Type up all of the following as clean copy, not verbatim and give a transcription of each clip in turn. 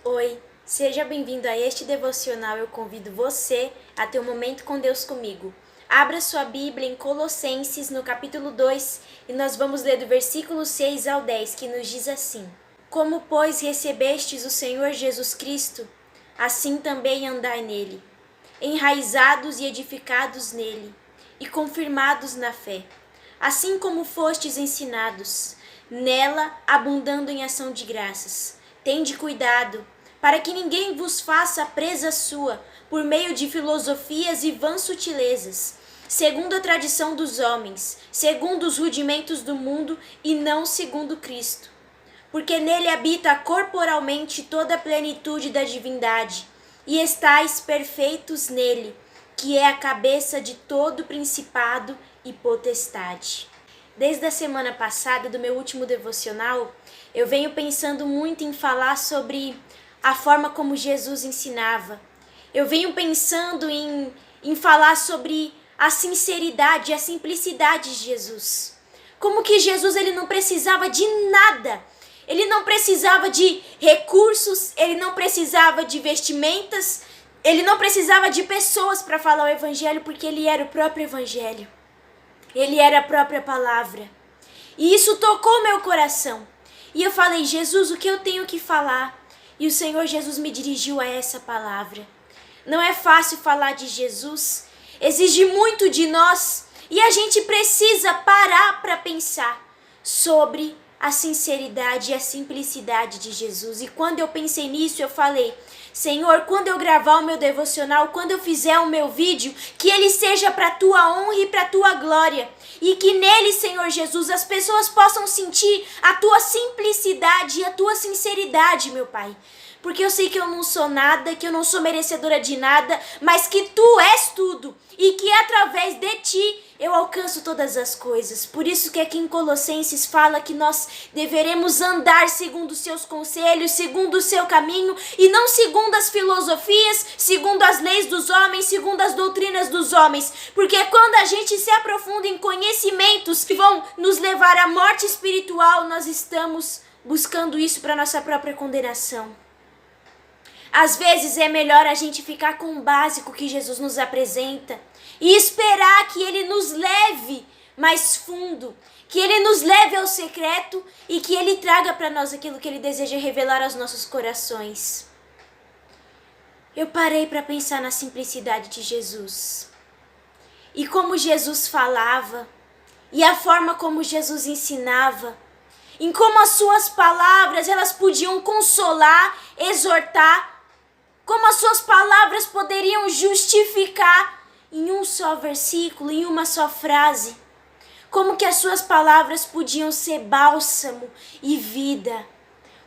Oi, seja bem-vindo a este devocional. Eu convido você a ter um momento com Deus comigo. Abra sua Bíblia em Colossenses, no capítulo 2, e nós vamos ler do versículo 6 ao 10, que nos diz assim: Como, pois, recebestes o Senhor Jesus Cristo, assim também andai nele, enraizados e edificados nele, e confirmados na fé, assim como fostes ensinados, nela abundando em ação de graças. Tende cuidado, para que ninguém vos faça presa sua, por meio de filosofias e vãs sutilezas, segundo a tradição dos homens, segundo os rudimentos do mundo e não segundo Cristo. Porque nele habita corporalmente toda a plenitude da divindade, e estáis perfeitos nele, que é a cabeça de todo principado e potestade. Desde a semana passada, do meu último devocional, eu venho pensando muito em falar sobre a forma como Jesus ensinava. Eu venho pensando em falar sobre a sinceridade e a simplicidade de Jesus. Como que Jesus ele não precisava de nada. Ele não precisava de recursos, ele não precisava de vestimentas, ele não precisava de pessoas para falar o evangelho, porque ele era o próprio evangelho. Ele era a própria palavra. E isso tocou meu coração. E eu falei: Jesus, o que eu tenho que falar? E o Senhor Jesus me dirigiu a essa palavra. Não é fácil falar de Jesus. Exige muito de nós. E a gente precisa parar para pensar sobre a sinceridade e a simplicidade de Jesus. E quando eu pensei nisso, eu falei: Senhor, quando eu gravar o meu devocional, quando eu fizer o meu vídeo, que ele seja para a tua honra e para a tua glória. E que nele, Senhor Jesus, as pessoas possam sentir a tua simplicidade e a tua sinceridade, meu Pai. Porque eu sei que eu não sou nada, que eu não sou merecedora de nada, mas que tu és tudo. E que através de ti eu alcanço todas as coisas. Por isso que aqui em Colossenses fala que nós deveremos andar segundo os seus conselhos, segundo o seu caminho, e não segundo as filosofias, segundo as leis dos homens, segundo as doutrinas dos homens. Porque quando a gente se aprofunda em conhecimentos que vão nos levar à morte espiritual, nós estamos buscando isso para nossa própria condenação. Às vezes é melhor a gente ficar com o básico que Jesus nos apresenta e esperar que ele nos leve mais fundo, que ele nos leve ao secreto e que ele traga para nós aquilo que ele deseja revelar aos nossos corações. Eu parei para pensar na simplicidade de Jesus e como Jesus falava e a forma como Jesus ensinava, em como as suas palavras elas podiam consolar, exortar, como as suas palavras poderiam justificar em um só versículo, em uma só frase. Como que as suas palavras podiam ser bálsamo e vida.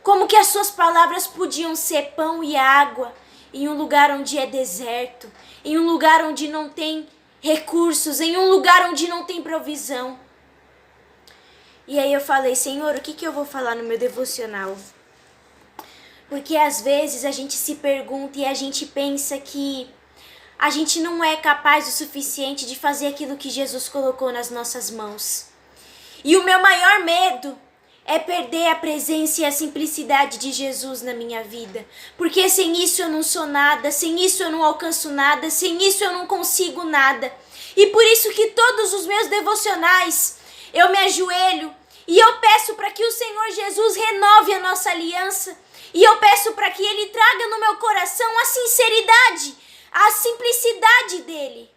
Como que as suas palavras podiam ser pão e água em um lugar onde é deserto, em um lugar onde não tem recursos, em um lugar onde não tem provisão. E aí eu falei: Senhor, o que eu vou falar no meu devocional? Porque às vezes a gente se pergunta e a gente pensa que a gente não é capaz o suficiente de fazer aquilo que Jesus colocou nas nossas mãos. E o meu maior medo é perder a presença e a simplicidade de Jesus na minha vida. Porque sem isso eu não sou nada, sem isso eu não alcanço nada, sem isso eu não consigo nada. E por isso que todos os meus devocionais eu me ajoelho e eu peço para que o Senhor Jesus renove a nossa aliança. E eu peço para que ele traga no meu coração a sinceridade, a simplicidade dele.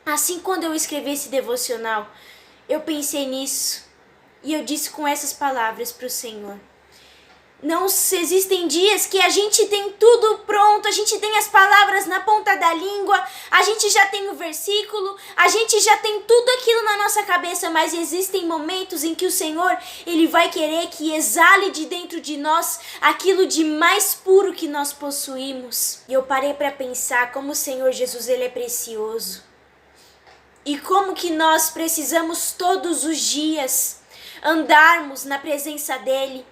Assim, quando eu escrevi esse devocional, eu pensei nisso e eu disse com essas palavras para o Senhor: não existem dias que a gente tem tudo pronto, a gente tem as palavras na ponta da língua, a gente já tem o versículo, a gente já tem tudo aquilo na nossa cabeça, mas existem momentos em que o Senhor, ele vai querer que exale de dentro de nós aquilo de mais puro que nós possuímos. E eu parei para pensar como o Senhor Jesus, ele é precioso. E como que nós precisamos todos os dias andarmos na presença dele.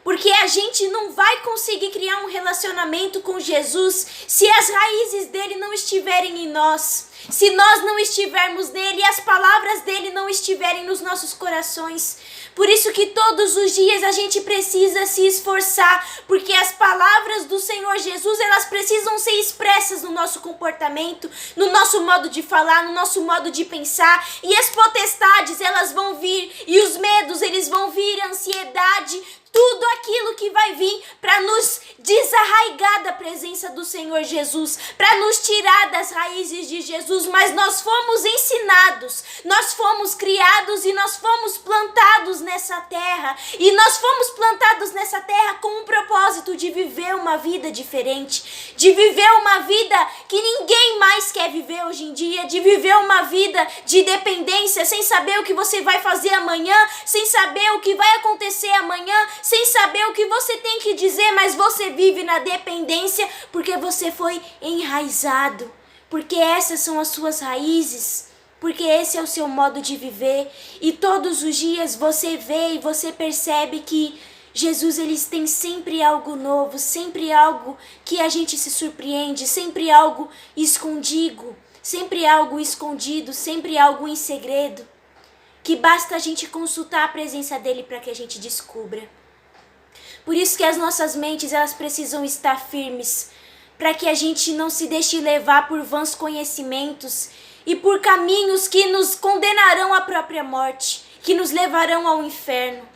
Porque a gente não vai conseguir criar um relacionamento com Jesus se as raízes dele não estiverem em nós. Se nós não estivermos nele e as palavras dele não estiverem nos nossos corações. Por isso que todos os dias a gente precisa se esforçar, porque as palavras do Senhor Jesus, elas precisam ser expressas no nosso comportamento, no nosso modo de falar, no nosso modo de pensar. E as potestades, elas vão vir, e os medos, eles vão vir, a ansiedade, tudo aquilo que vai vir para nos desarraigar da presença do Senhor Jesus, para nos tirar das raízes de Jesus, mas nós fomos ensinados, nós fomos criados e nós fomos plantados nessa terra, e nós fomos plantados nessa terra com um propósito de viver uma vida diferente, de viver uma vida que ninguém mais quer viver hoje em dia, de viver uma vida de dependência, sem saber o que você vai fazer amanhã, sem saber o que vai acontecer amanhã, sem saber o que você tem que dizer, mas você vive na dependência porque você foi enraizado, porque essas são as suas raízes, porque esse é o seu modo de viver, e todos os dias você vê e você percebe que Jesus, ele tem sempre algo novo, sempre algo que a gente se surpreende, sempre algo escondido, sempre algo escondido, sempre algo em segredo, que basta a gente consultar a presença dele para que a gente descubra. Por isso que as nossas mentes, elas precisam estar firmes, para que a gente não se deixe levar por vãos conhecimentos e por caminhos que nos condenarão à própria morte, que nos levarão ao inferno.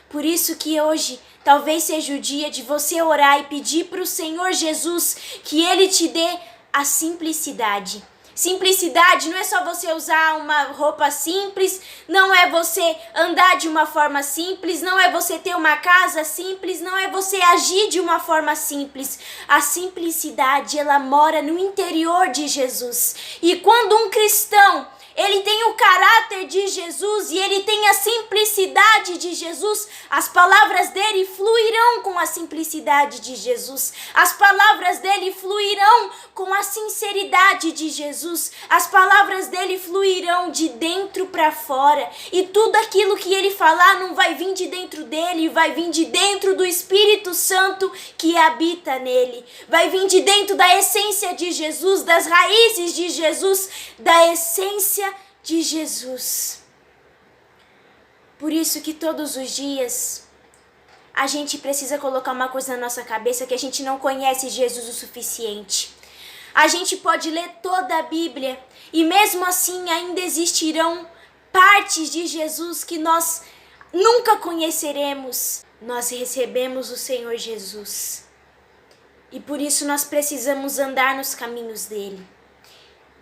Por isso que hoje talvez seja o dia de você orar e pedir para o Senhor Jesus que ele te dê a simplicidade. Simplicidade não é só você usar uma roupa simples, não é você andar de uma forma simples, não é você ter uma casa simples, não é você agir de uma forma simples. A simplicidade, ela mora no interior de Jesus. E quando um cristão, ele tem o caráter de Jesus e ele tem a simplicidade de Jesus, as palavras dele fluirão com a simplicidade de Jesus. As palavras dele fluirão com a sinceridade de Jesus. As palavras dele fluirão de dentro para fora. E tudo aquilo que ele falar não vai vir de dentro dele, vai vir de dentro do Espírito Santo que habita nele. Vai vir de dentro da essência de Jesus, das raízes de Jesus, da essência de Jesus. Por isso que todos os dias a gente precisa colocar uma coisa na nossa cabeça, que a gente não conhece Jesus o suficiente. A gente pode ler toda a Bíblia e mesmo assim ainda existirão partes de Jesus que nós nunca conheceremos. Nós recebemos o Senhor Jesus e por isso nós precisamos andar nos caminhos dele.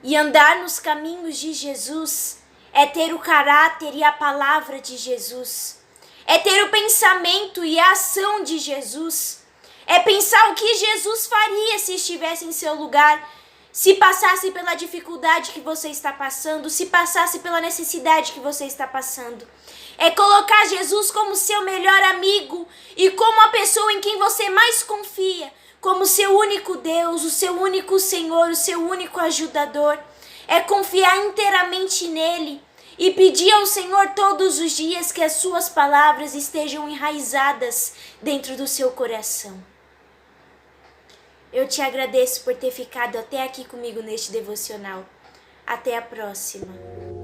E andar nos caminhos de Jesus é ter o caráter e a palavra de Jesus. É ter o pensamento e a ação de Jesus. É pensar o que Jesus faria se estivesse em seu lugar, se passasse pela dificuldade que você está passando, se passasse pela necessidade que você está passando. É colocar Jesus como seu melhor amigo e como a pessoa em quem você mais confia, como seu único Deus, o seu único Senhor, o seu único ajudador. É confiar inteiramente nele e pedir ao Senhor todos os dias que as suas palavras estejam enraizadas dentro do seu coração. Eu te agradeço por ter ficado até aqui comigo neste devocional. Até a próxima.